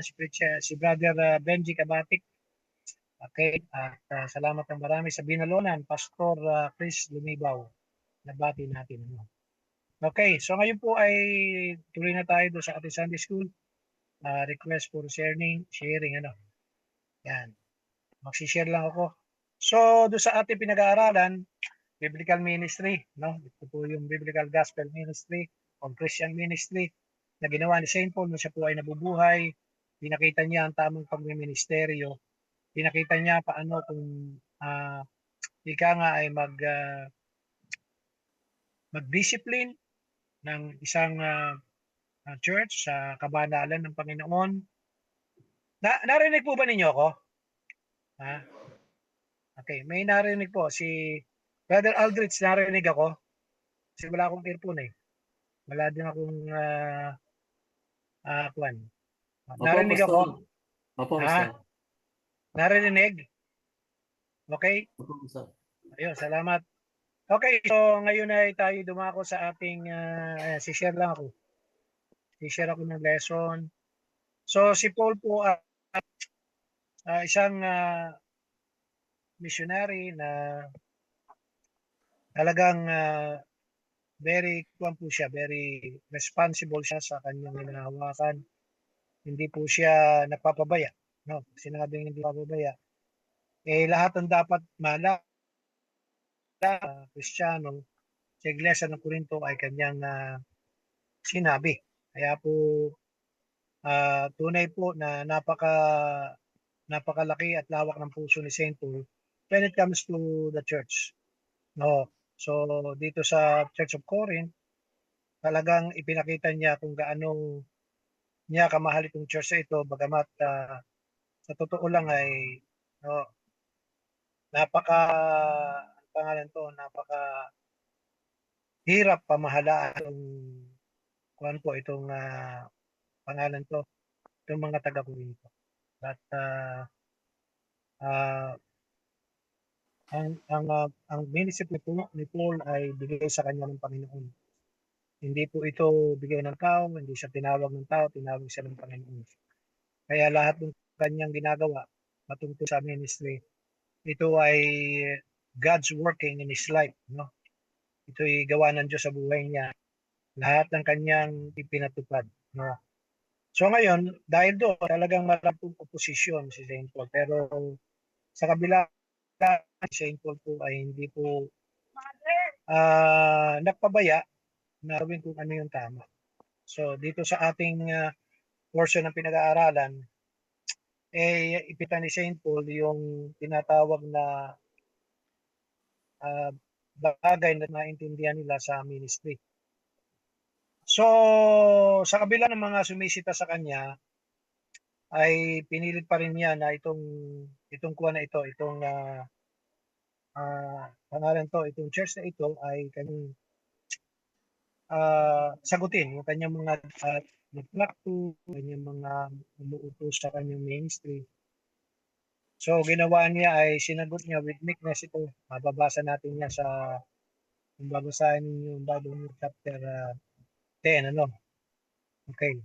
yan, si Brother Benji Kabatik. Okay, at salamat ng marami sa binalonan, Pastor Chris Lumibaw. Nabati natin. Okay, so ngayon po ay tuloy na tayo doon sa ating Sunday School. Request for sharing, Yan. Magsishare lang ako. So, doon sa ating pinag-aaralan, Biblical Ministry, no? Ito po yung Biblical Gospel Ministry o Christian Ministry na ginawa ni St. Paul nung siya po ay nabubuhay. Pinakita niya ang tamang pagmiministeryo. Pinakita niya paano kung ika nga ay mag-discipline ng isang church sa kabanalan ng Panginoon. Narinig po ba ninyo ako? Okay, may narinig po. Si Brother Aldrich, narinig ako. Kasi wala akong earphone eh. Wala din akong kwan. Narinig ako. Opo, Pastor. Narinig? Okay? Opo, Pastor. Ayun, salamat. Okay, so ngayon ay tayo dumako sa ating, si-share lang ako. Si-share ako ng lesson. So si Paul po isang missionary na talagang very responsible siya sa kanyang hinahawakan. Hindi po siya nagpapabaya. No, sinabing hindi papabaya. Lahat ng dapat Kristiyano sa Iglesia ng Corinto ay kanyang sinabi. Kaya po tunay po na napakalaki at lawak ng puso ni St. Paul when it comes to the church. No. So dito sa Church of Corinth, talagang ipinakita niya kung gaano niya kamahal itong church na ito, bagamat sa totoo lang ay napaka hirap pamahalaan itong pangalan to, itong mga taga-Corinto. But ang ministry ni Paul ay bigay sa kanya ng Panginoon. Hindi po ito bigay ng tao, hindi siya tinawag ng tao, tinawag siya ng Panginoon. Kaya lahat ng kanyang ginagawa patungkol sa ministry, ito ay God's working in his life, no? Ito ay gawa ng Diyos sa buhay niya. Lahat ng kanyang ipinatupad, no? So ngayon, dahil doon, talagang maraming oposisyon si St. Paul. Pero sa kabila, St. Paul po ay hindi po nagpabaya na gawin kung ano yung tama. So dito sa ating portion ng pinag-aaralan, ipita ni St. Paul yung tinatawag na bagay na naintindihan nila sa ministry. So sa kabila ng mga sumisita sa kanya, ay pinilit pa rin niya na itong pangalan to, itong church na ito ay kanyang sagutin yung kanyang mga nagplakto, kanyang mga umuutos sa kanyang ministry. So ginawa niya ay sinagot niya with meekness ito. Mababasa natin niya sa kung babasahin niyo yung Bible chapter 10, ano? Okay.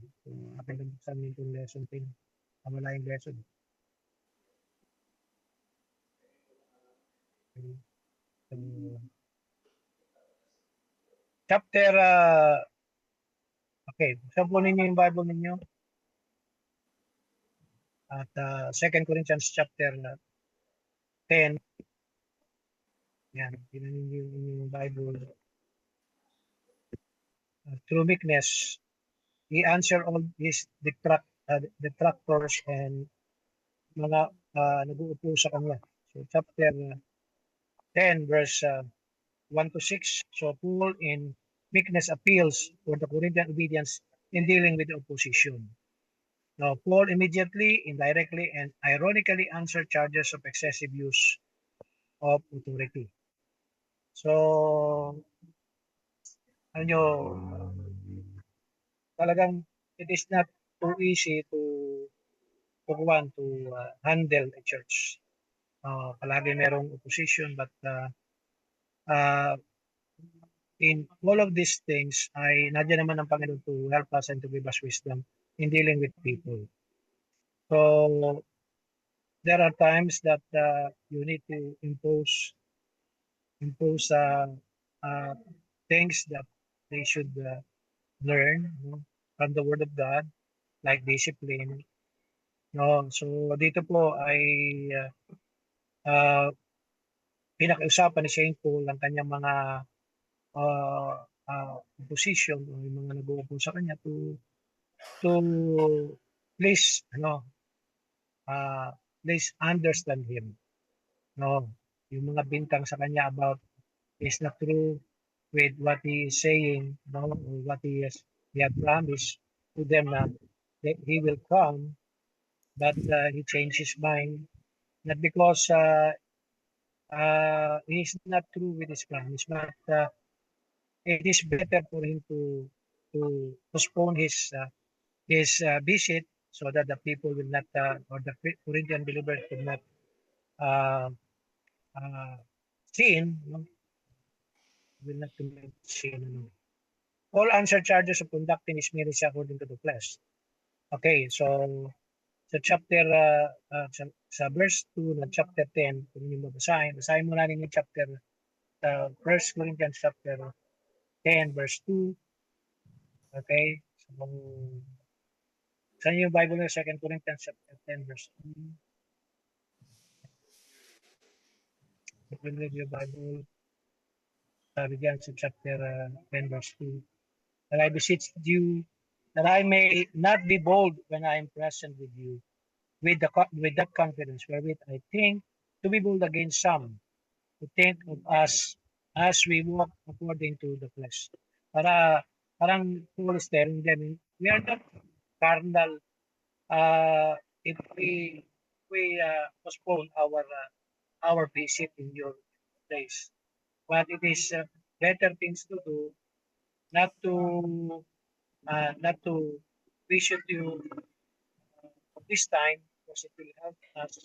Akin lang buksan niyo itong lesson 10. Wala yung lesson. Chapter okay, buksan po ninyo yung Bible ninyo. At 2 Corinthians chapter 10. Yan, tingnan niyo yung Bible. Through meekness, he answered all his detractors and mga nag-uupo sa kanya. So chapter 10 verse 1 to 6. So Paul in meekness appeals for the Corinthian obedience in dealing with the opposition. Now Paul immediately, indirectly, and ironically answered charges of excessive use of authority. So talagang it is not too easy to handle a church. Palagi merong opposition, but in all of these things ay nandiyan naman ang Panginoon to help us and to give us wisdom in dealing with people. So there are times that you need to impose uh, things that they should learn, from the Word of God, like discipline. No, so dito po ay uh, pinakiusapan ni Saint Paul ang kanyang mga uh, opposition o yung mga nag-uupo sa kanya to please uh, please understand him. No, yung mga bintang sa kanya about is not true with what he is saying, no, or what he had promised to them that he will come, but he changed his mind, not because he is not true with his promise, but it is better for him to postpone his visit so that the people will not or the Corinthian believers will not uh, uh, sin, no? Will not commit sin. No? All answer charges of conducting his marriage according to the flesh. Okay, so sa chapter, sa verse 2 ng chapter 10, kung hindi mo basahin mo na rin yung chapter, 1 Corinthians chapter 10, verse 2. Okay, so saan yung Bible na 2 Corinthians chapter 10, verse 2? If you read your Bible, sabi diyan sa chapter 10, verse 2. That I beseech you that I may not be bold when I am present with you, with that confidence wherewith I think to be bold against some who think of us as we walk according to the flesh. Parang Paul is telling them, we are not carnal if we postpone our visit in your place. But it is better things to do, not to visit you this time, because it will help us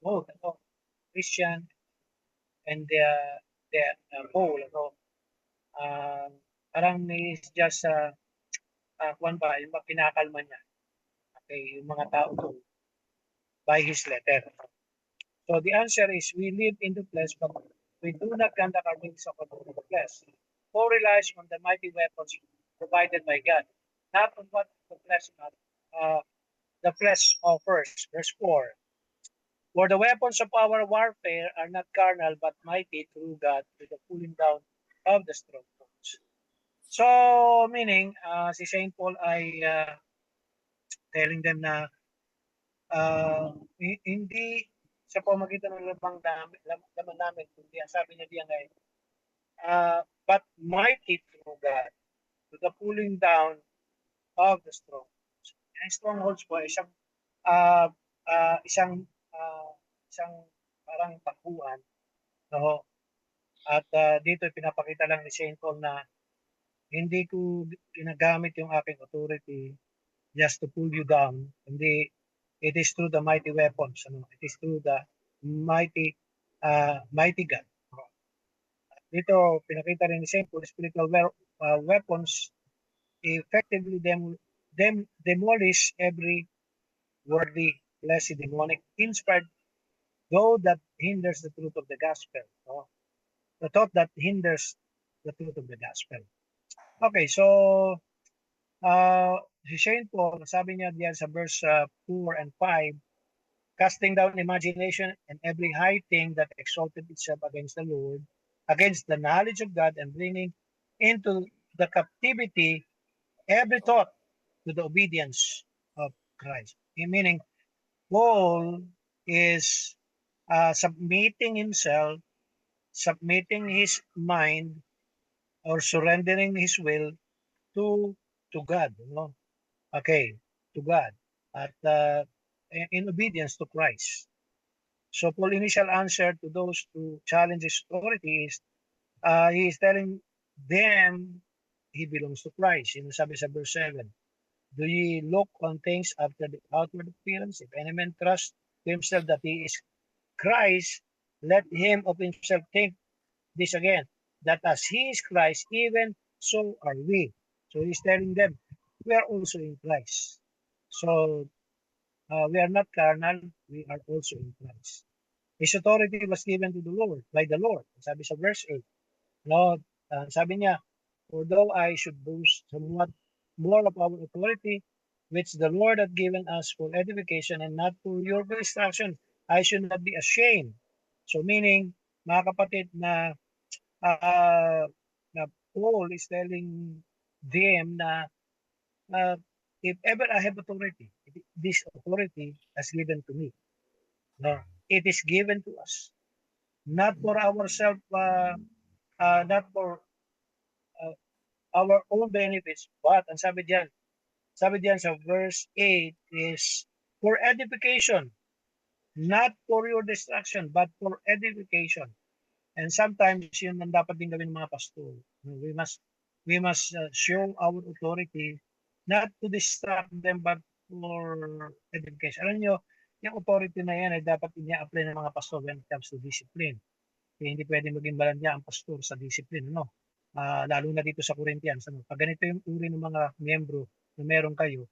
both, Christian and the whole, uh, parang is just kwan ba, yung pinakalma niya, okay, yung mga tao to by his letter. So the answer is we live in the flesh, but we do not conduct our things according to the flesh. Paul relies on the mighty weapons provided by God, not on what uh, the flesh offers. Verse 4. For the weapons of our warfare are not carnal, but mighty through God to the pulling down of the strongholds. So, meaning, si Saint Paul ay telling them na hindi sa pamagitan ng laman namin, kundi ang sabi niya diyan ay, but mighty through God to the pulling down of the strongholds. Ang strongholds po ay uh, uh, isang uh, isang parang takuan, no? At dito pinapakita lang ni Saint Paul na hindi ko ginagamit yung aking authority just to pull you down. Hindi, it is through the mighty weapons. It is through the mighty God. Dito pinakita rin ni Saint Paul, spiritual weapons effectively demolish every worldly, fleshy, demonic, inspired though that hinders the truth of the gospel. No? The thought that hinders the truth of the gospel. Okay, so si Saint Paul, sabi niya diyan sa verse 4 and 5, casting down imagination and every high thing that exalted itself against the Lord, against the knowledge of God, and bringing into the captivity every thought to the obedience of Christ. Meaning, Paul is submitting himself, submitting his mind, or surrendering his will to God, Okay, to God, at in obedience to Christ. So Paul's initial answer to those who challenge his authority is, he is telling them he belongs to Christ. Sabi sa verse 7, do ye look on things after the outward appearance? If any man trust to himself that he is Christ, let him of himself think this again, that as he is Christ, even so are we. So he's telling them, we are also in Christ. So we are not carnal, we are also in Christ. His authority was given to the Lord, by the Lord. Sabi sa verse 8. No, sabi niya, for though I should boast somewhat more of our authority, which the Lord hath given us for edification and not for your destruction, I should not be ashamed. So meaning, mga kapatid, uh, na Paul is telling them na if ever I have authority, this authority has given to me. No, it is given to us, not for ourselves, not for uh, our own benefits, but ang sabi diyan sa verse 8 is for edification, not for your destruction, but for edification. And sometimes yun ang dapat din gawin ng mga pastor. We must show our authority not to distract them but for edification. Alam nyo, yung authority na yan ay dapat inia-apply ng mga pastor when it comes to discipline. Kaya hindi pwede maging balanya ang pastor sa discipline, no? Lalo na dito sa Corinthians. Ano? Pag ganito yung uri ng mga miyembro na meron kayo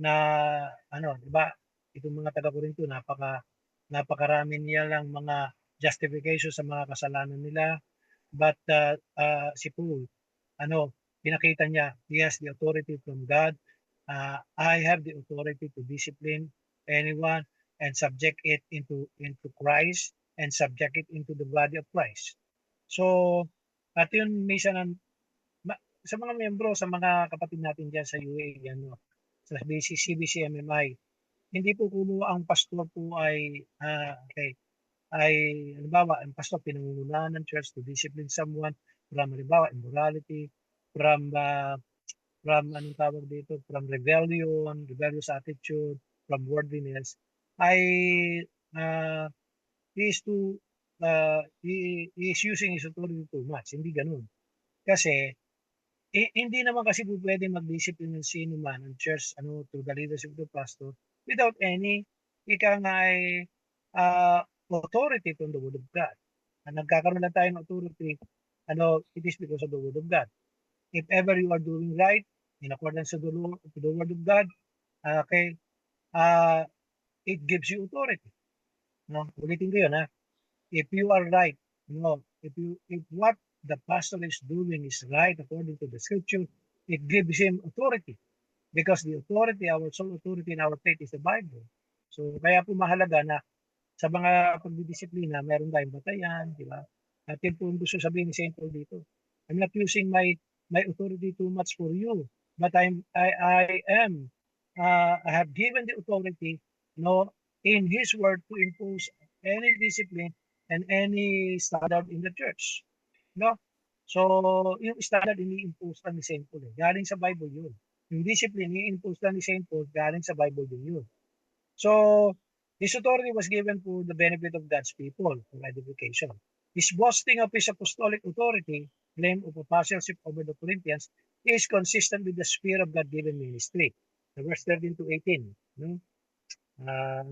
na di ba? Itong mga taga-Corinto, napakarami niya lang mga justification sa mga kasalanan nila. But si Paul, pinakita niya, he has the authority from God. I have the authority to discipline anyone and subject it into Christ and subject it into the body of Christ. So, at yun minsan sa mga miyembro, sa mga kapatid natin dyan sa UAE, sa CBCMMI, hindi po kumuha ang pastor po ay, halimbawa, ang pastor pinangungunahan ng church to discipline someone from, halimbawa, immorality, from anong tawag dito, from rebellious attitude, from worldliness, ay he is using his authority too much. Hindi ganun. Kasi, hindi naman kasi po pwede mag-discipline ng sino man ng church to the leadership of the pastor without any authority from the Word of God. Nagkakaroon lang tayo ng authority, it is because of the Word of God. If ever you are doing right in accordance to the Word of God, it gives you authority. No, ulitin ko yun, ha? If you are right, if what the pastor is doing is right according to the scripture, it gives him authority. Because the authority, our sole authority in our faith is the Bible. So, kaya po mahalaga na sa mga pagdidisiplina, meron tayong batayan, di ba? At yun po gusto sabihin ni St. Paul dito. I'm not using my authority too much for you, but I have given the authority, in His word to impose any discipline and any standard in the church. No? So, yung standard ini-impose lang ni St. Paul. Galing sa Bible yun. Yung discipline, i-impose lang ni St. Paul, galing sa Bible din yun. So, this authority was given for the benefit of God's people, for edification. His boasting of his apostolic authority, claim of apostleship over the Corinthians, is consistent with the spirit of God-given ministry. Verse 13 to 18. No?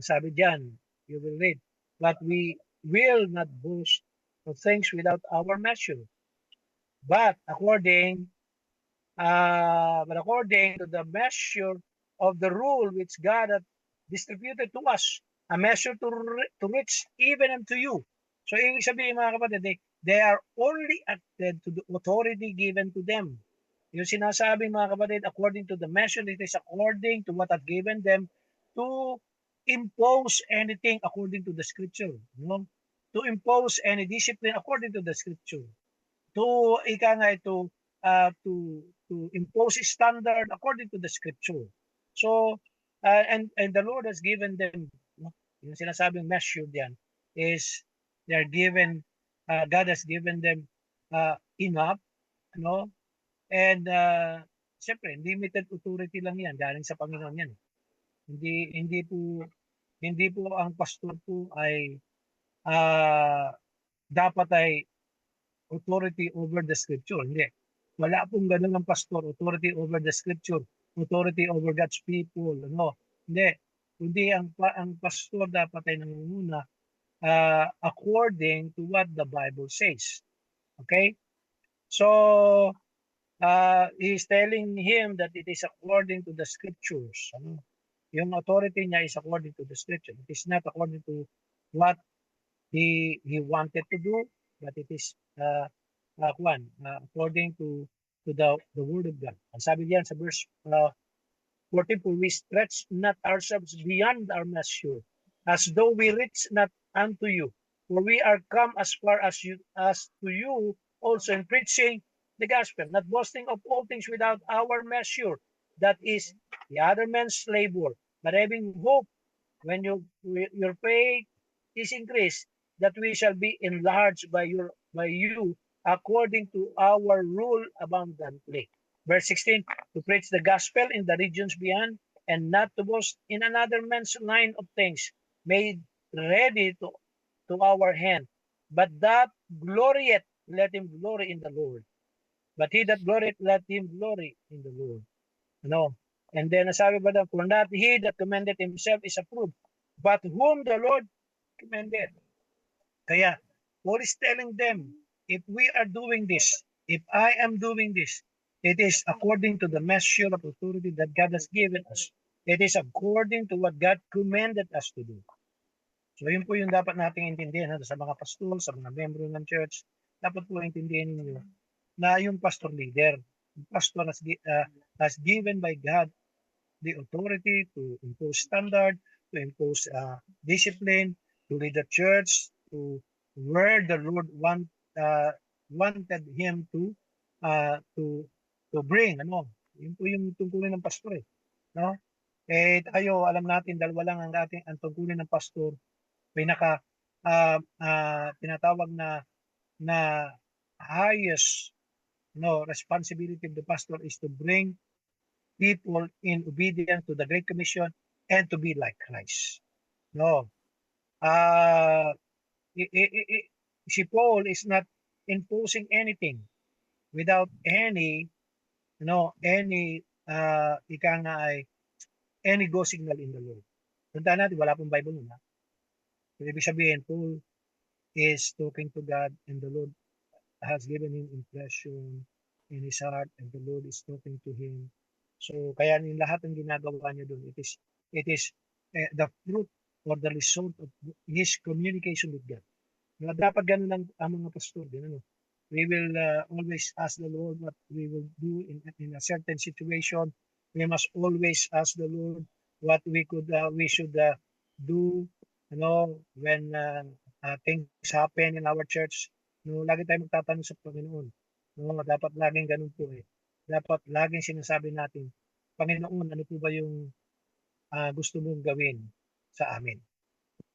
Sabi diyan, you will read, but we will not boast of things without our measure. But according to the measure of the rule which God hath distributed to us, a measure to reach even unto you. So, ibig sabihin mga kapatid, they are only acted to the authority given to them. Yung sinasabi mga kapatid, according to the measure, it is according to what hath given them to impose anything according to the scripture. To impose any discipline according to the scripture. To impose a standard according to the scripture. So, and the Lord has given them, yung sinasabing measure diyan is they're given, God has given them enough, and siyempre, limited authority lang yan, galing sa Panginoon yan. Hindi po ang pastor po ay dapat ay authority over the scripture. Hindi. Wala pong ganun ng pastor, authority over the scripture, authority over God's people. Hindi. Kundi ang pastor dapat ay nangunguna according to what the Bible says. Okay? So, he's telling him that it is according to the scriptures. yung authority niya is according to the scripture. It is not according to what he wanted to do, but it is according to the word of God. Ang sabi diyan sa verse 14, for we stretch not ourselves beyond our measure, as though we reach not unto you. For we are come as far as to you also in preaching the gospel, not boasting of all things without our measure, that is the other man's labor, but having hope when your faith is increased, that we shall be enlarged by you according to our rule abundantly. Verse 16, to preach the gospel in the regions beyond, and not to boast in another man's line of things made ready to our hand. But that glorieth, let him glory in the Lord. But he that glorieth, let him glory in the Lord. No. And then nasabi ba na, for not he that commended himself is approved, but whom the Lord commended. Kaya, Paul is telling them, if we are doing this, if I am doing this, it is according to the measure of authority that God has given us. It is according to what God commanded us to do. So yun po yung dapat nating intindihan sa mga pastor, sa mga membro ng church. Dapat po intindihan niyo na yung pastor leader, yung pastor has given by God the authority to impose standard, to impose discipline, to lead the church to where the Lord wanted him to bring. Yun po yung tungkulin ng pastor. No? Tayo, alam natin, dalawa lang ang tungkulin ng pastor. Pinaka tinatawag na highest responsibility of the pastor is to bring people in obedience to the Great Commission and to be like Christ. No. Si Paul is not imposing anything without any go signal in the Lord. Tandaan natin, wala pong Bible nun. So, ibig sabihin, Paul is talking to God and the Lord has given him impression in his heart and the Lord is talking to him. So, kaya yung lahat ng ginagawa niya doon, it is the fruit or the result of his communication with God. Dapat ganun lang ang mga pastor. We will always ask the Lord what we will do in a certain situation. We must always ask the Lord what we should do when things happen in our church. Lagi tayong magtatanong sa Panginoon. Dapat laging ganun po Dapat laging sinasabi natin, Panginoon, ano po ba yung gusto mong gawin sa amin?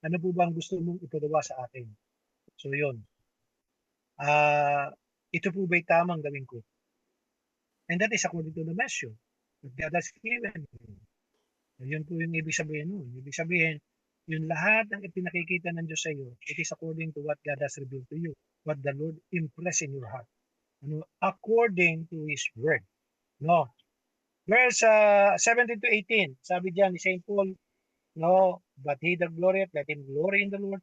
Ano po ba ang gusto mong ipagawa sa atin? So yun. Ito po ba'y tamang gawin ko? And that is according to the measure that God has given. Yun po yung ibig sabihin nun. Ibig sabihin, yung lahat ng ipinakikita ng Diyos sa iyo, it is according to what God has revealed to you, what the Lord impressed in your heart. According to His Word. No. Verse 17 to 18, sabi diyan ni St. Paul, but he that glorieth, let him glory in the Lord,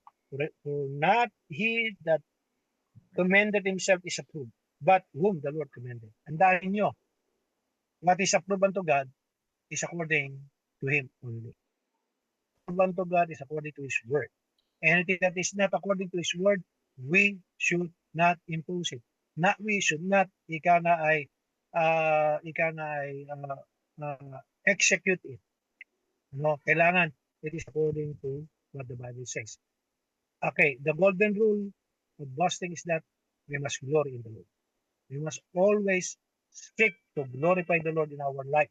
for not he that commended himself is approved, but whom the Lord commended. Andahin nyo, what is approved unto God is according to Him only. Approved unto God is according to His Word. Anything that is not according to His Word, we should not impose it. We should not execute it. Kailangan it is according to what the Bible says. Okay, the golden rule of boasting is that we must glory in the Lord. We must always seek to glorify the Lord in our life.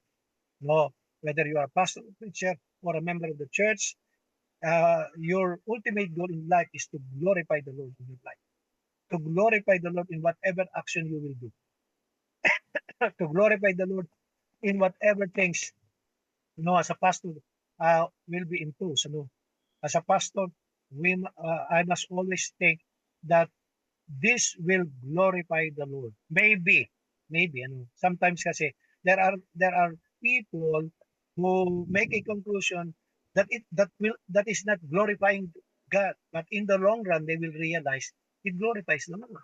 Whether you are a pastor, preacher, or a member of the church, your ultimate goal in life is to glorify the Lord in your life. To glorify the Lord in whatever action you will do. To glorify the Lord in whatever things, as a pastor, will be imposed. As a pastor, I must always think that this will glorify the Lord. Maybe, sometimes kasi there are people who make a conclusion that that is not glorifying God, but in the long run they will realize it glorifies the Lord.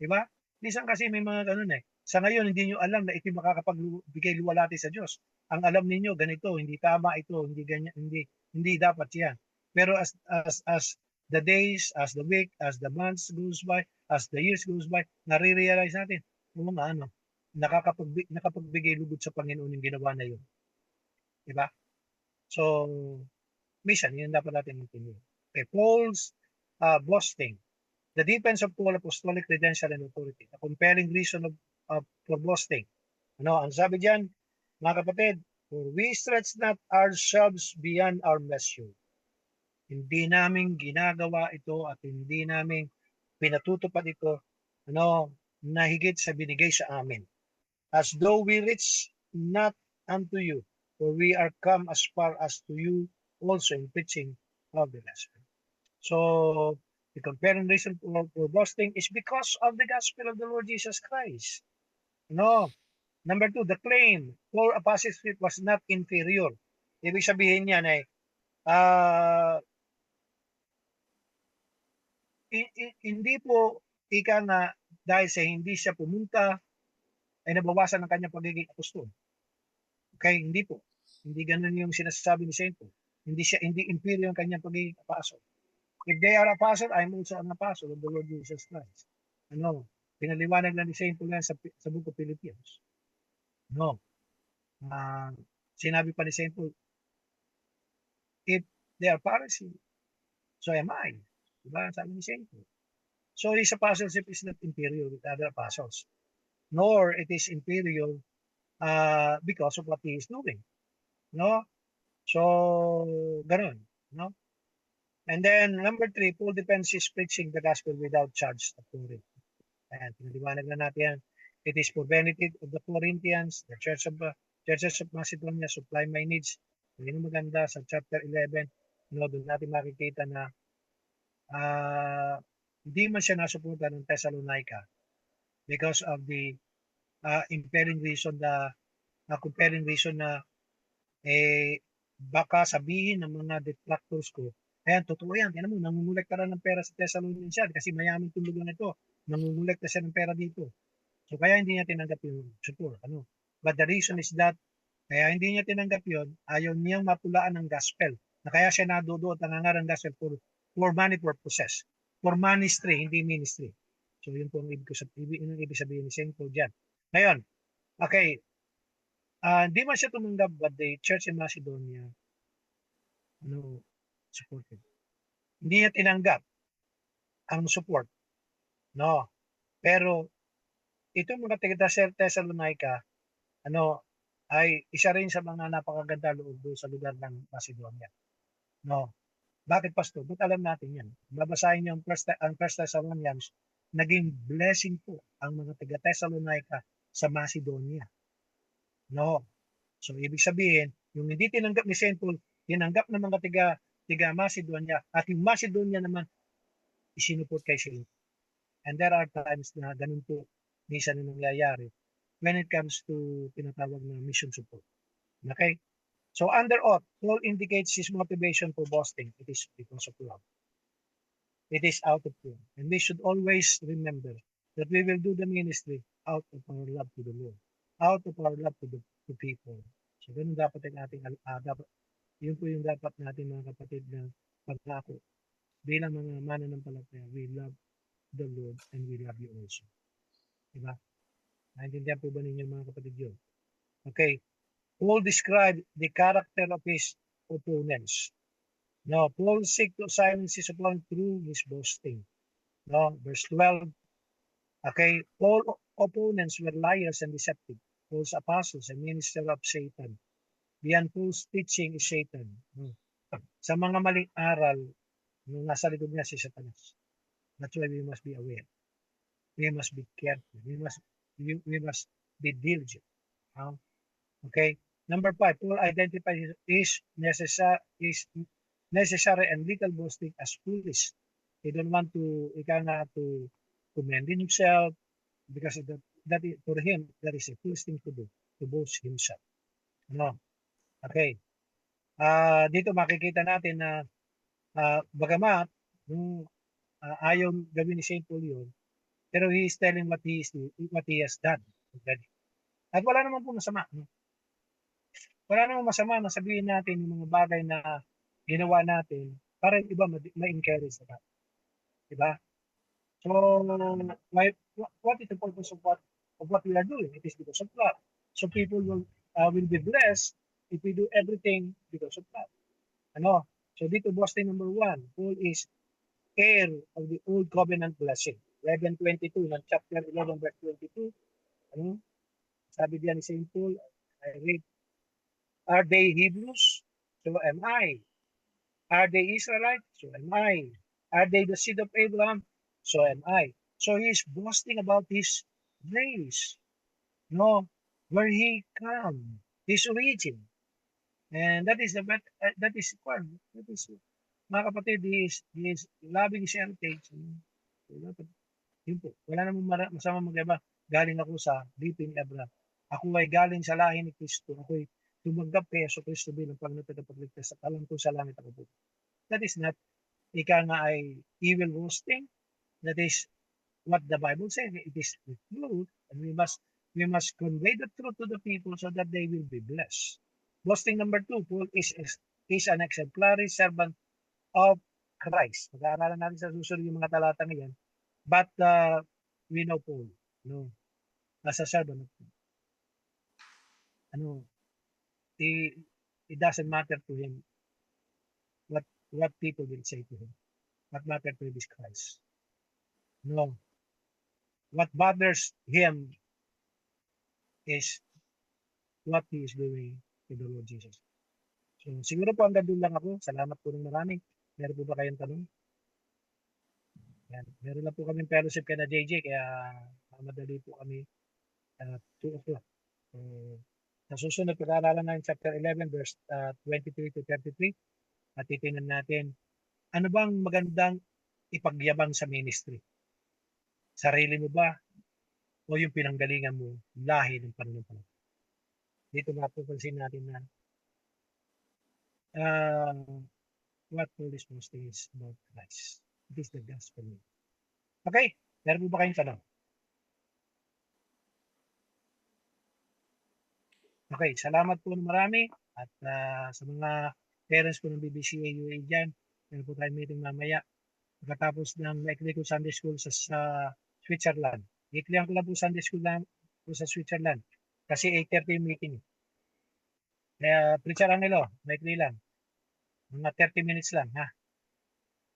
Diba? Minsan kasi may mga ganun Sa ngayon, hindi nyo alam na ito makakapagbigay luwalhati sa Diyos. Ang alam ninyo, ganito, hindi tama ito, hindi ganyan, hindi dapat yan. Pero as the days, as the week, as the months goes by, as the years goes by, nare-realize natin, ano, nakapagbigay lugod sa Panginoon yung ginawa na yun. Diba? So, mission, yun dapat natin intindihin. Okay, Paul's boasting. The defense of Paul apostolic credential and authority. A compelling reason for boasting. Ano, ang sabi diyan, mga kapatid, for we stretch not ourselves beyond our measure. Hindi namin ginagawa ito at hindi namin pinatutupad ito na higit sa binigay sa amin. As though we reach not unto you, for we are come as far as to you also in preaching of the gospel. So, the compelling reason for boasting is because of the gospel of the Lord Jesus Christ. Number 2, the claim for apostleship was not inferior. Ibig sabihin niyan ay hindi po ika na dahil sa hindi siya pumunta ay nabawasan ang kanyang pagiging apostol. Okay, hindi po. Hindi ganun yung sinasabi ni Saint Paul. Hindi inferior ang kanyang pagiging apostle. If they are apostle, I'm also an apostle of the Lord Jesus Christ. Pinaliwanag na ni Saint Paul sa Book of Philippians. Sinabi pa ni Saint Paul, if they are Pharisee, so am I. Diba? Sabi ni Saint Paul. So his apostleship is not inferior with other apostles, nor it is inferior because of what he is doing. So, ganun. And then, number 3, Paul defends his preaching the gospel without charge of Corinth. Ayan, pinaliwanag na natin yan. It is for benefit of the Corinthians, the churches of Macedonia, supply my needs. Yun ang maganda sa chapter 11. Doon natin makikita na hindi man siya nasuporta ng Thessalonica because of the compelling reason na baka sabihin ng mga detractors ko, ayan, totoo yan, tinan mo, nangungulekta rin ng pera sa Thessalonians yan kasi mayaman itong lugar na ito, nangungulekta siya ng pera dito. So kaya hindi niya tinanggap yung support. But the reason is that kaya hindi niya tinanggap yun, ayaw niyang mapulaan ng gospel. Na kaya siya naduduot ang ng gospel for money purposes. For ministry, hindi ministry. So yun po ang ibig sabihin ni St. Paul dyan. Ngayon, okay, hindi man siya tumanggap but the church in Macedonia supported. Hindi niya tinanggap ang support. Pero itong mga Thessalonica ay isa rin sa mga napakaganda loob sa lugar ng Macedonia. Bakit, Pastor? Ba't alam natin yan? Babasahin niyo ang First Thessalonians, naging blessing po ang mga taga-Thessalonica sa Macedonia. So, ibig sabihin, yung hindi tinanggap ni St. Paul, tinanggap ng mga taga Macedonia, at yung Macedonia naman, isinuport kay St. Paul. And there are times na ganun po minsan na nangyayari when it comes to tinatawag na mission support. Okay? So under oath, Paul indicates his motivation for boasting. It is because of love. It is out of love. And we should always remember that we will do the ministry out of our love to the Lord, out of our love to people. So ganun dapat ang ating, yun po yung dapat natin mga kapatid na pagkako. Bilang mga mananampalataya, we love the Lord and we love you also. Diba? Naintindihan po ba ninyo mga kapatid yun? Okay. Paul described the character of his opponents. Paul seek to silence his opponent through his boasting. Verse 12. Okay, Paul's opponents were liars and deceptive. Paul's apostles and minister of Satan. Beyond Paul's teaching is Satan. Sa mga maling aral, nasa likod niya si Satanas. That's why we must be aware. We must be careful. We must be diligent. Okay. Number 5, Paul identifies is necessary and little boasting as foolish. He don't want to commend himself because that is, for him that is a foolish thing to do, to boast himself. Okay. Dito makikita natin na bagamat ayaw gawin ni St. Paul yun, pero he is telling what he has done. already. At wala naman po masama. No? Wala namang masama na sabihin natin yung mga bagay na ginawa natin para yung iba ma-encourage na. Diba? So, what is the purpose of what we are doing? It is because of love. So people will be blessed if we do everything because of love. Ano? So dito, boasting number 1, Paul is heir of the old covenant blessing. 11:22 ng chapter 11 verse 22. Ano? Sabi diyan ni St. Paul, I read, are they Hebrews? So am I. Are they Israelites? So am I. Are they the seed of Abraham? So am I. So he is boasting about his race, no, where he come, his origin. And that is that is mga kapatid, he is loving his heritage. Yun po. Wala namang masama mag-iba. Galing ako sa Lipin Abraham. Ako ay galing sa lahi ni Kristo. Ako ay tumanggap kay Yesu Kristo bilang Panginoon at tagapagligtas at alam ko sa langit ako po. That is not, ika nga ay evil boasting. That is what the Bible says. It is the truth, and we must convey the truth to the people so that they will be blessed. Boasting number 2, Paul is an exemplary servant of Christ. Mag-aaralan natin sa susunod yung mga talata ngayon. But we know Paul, no, as a servant of God. Ano, it doesn't matter to him what people will say to him. What matters to him is Christ. No. What bothers him is what he is doing to the Lord Jesus. So, siguro po hanggang doon lang ako. Salamat po ng marami. Meron po ba kayong tanong? Yan. Meron lang po kaming fellowship kay na JJ, kaya madali po kami 2 o'clock. So, sa susunod, pag-aaralan natin chapter 11, verse 23 to 33, at titingnan natin, ano bang magandang ipagyabang sa ministry? Sarili mo ba? O yung pinanggalingan mo, lahi ng pananampalataya? Dito mapupansin natin na what Paul is boasting is about Christ. It is the gospel. Okay, meron po ba kayong tanong? Okay, salamat po ng marami. At sa mga parents po ng BBCA UA dyan, meron po tayong meeting mamaya. Pagkatapos ng maikli ko Sunday School sa Switzerland. Iklihan ko lang po Sunday School lang po sa Switzerland. Kasi 8:30 yung meeting. Kaya, Preacher Angelo, maikli lang. Mga 30 minutes lang, ha?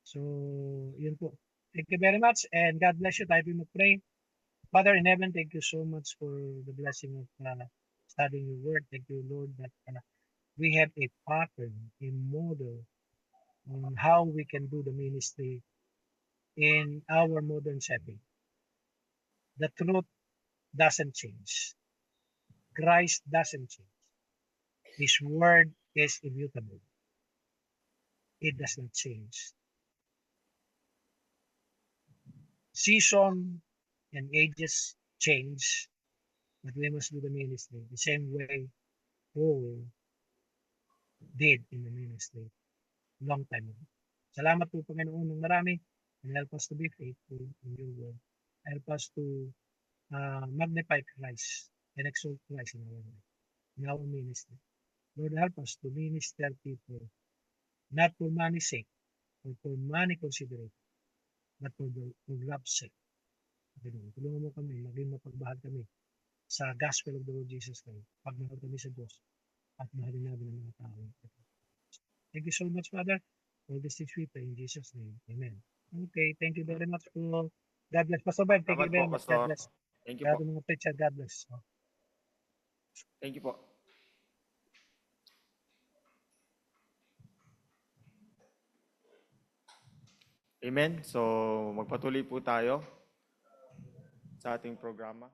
So, yun po. Thank you very much and God bless you. Tayo po mag-pray. Father in heaven, thank you so much for the blessing of studying your word. Thank you, Lord, that we have a pattern, a model on how we can do the ministry in our modern setting. The truth doesn't change. Christ doesn't change. His word is immutable. It does not change. Season and ages change, but we must do the ministry the same way Paul did in the ministry long time ago. Salamat po, Panginoon, ng marami, and help us to be faithful in your word. Help us to magnify Christ and exalt Christ in our life, in our ministry. Lord, help us to minister people, not for money's sake, or for money considerate, but for love's sake. Tulungan mo kami, maging mapagbahag kami sa gospel of the Lord Jesus Christ. Pagmahal kami sa Diyos at mahalin namin ang mga tao. Thank you so much, Father, for this things we pray in Jesus' name. Amen. Okay, thank you very much po. God bless. Pastor Ben, thank you very much. God bless. Thank you po. Mga preacher, God bless. Thank you po. Amen. So, magpatuloy po tayo sa ating programa.